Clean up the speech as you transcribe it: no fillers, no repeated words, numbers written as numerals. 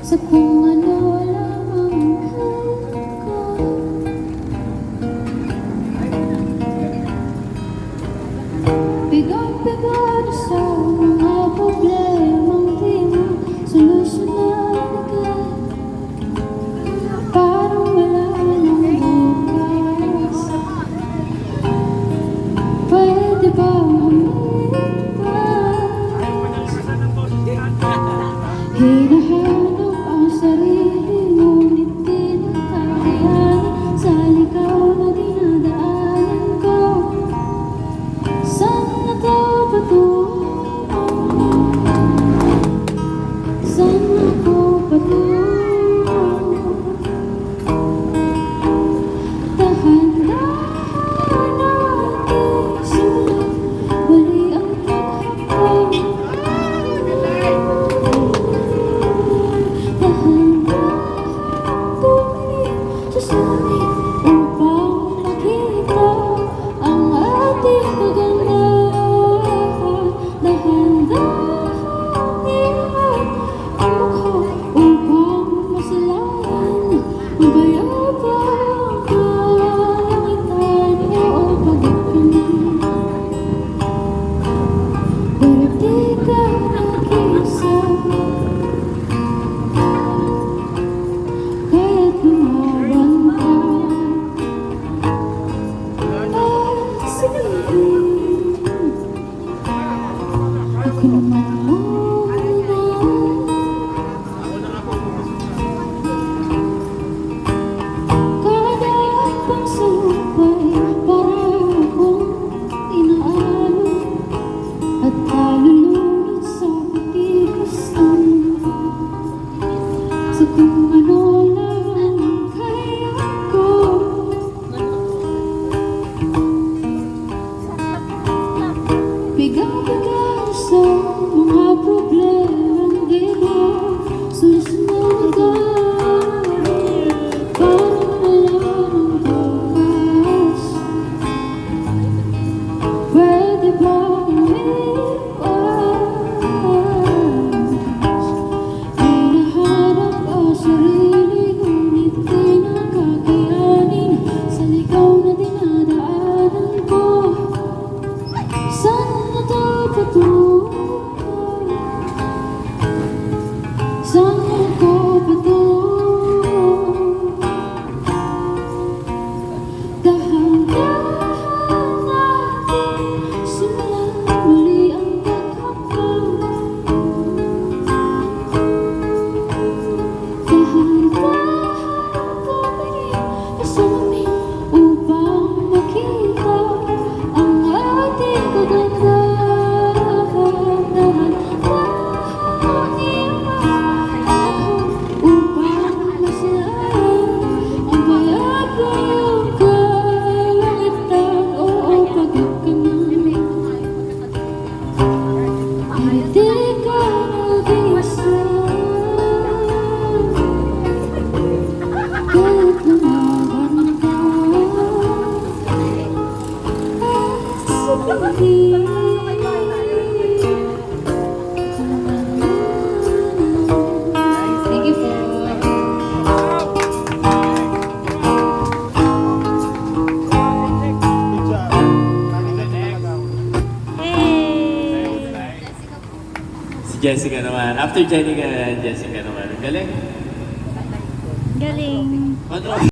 sa kung ano lamang ko. Bigang-bigat sa mga problemang di mo solusyonan agad. Parang wala nang bukas. Pwede ba hinahanap ang sarili, ngunit di nakakayanin sa ligaw na dinadaanan ko. Saan na to patungo? Saan ako patungo? Dahan-dahan natin simulan, bali ang paghapon. Upang makita ang ating kagandahan, dahan-dahan iangat ang mukha upang masalayan ang bayabang kalangitan. Oo, pagod ka na, pero di ka nag-iisa. Kaya't lumaban ka at sabihin, ako naman muna. Kada pang salupay para akong inaalon at kalulunod sa katikastan. Sa kung ano lang ang kaya ko. Bigang-bigang sa mga problemang di mo solusyonan agad. Parang wala nang bukas. Pwede ba hinahanap ang sarili, ngunit di nakakayanin sa ligaw na dinadaanan ko. Saan na to patungo? Saan ako patungo? Dahan-dahan natin simulan muli ang paghapon. Dahan-dahan tumingin sa amin upang makita ang ating kagandahan. Dahan-dahan iangat ang mukha upang masalayan ang bayabang kalangitan. Oo, pagod ka na, hindi ka nag-iisa. Kaya't lumaban ka at sabihin, thank you po. Si Jessica naman. After Jenny ka, Jessica naman. Galing. Galing. Ano?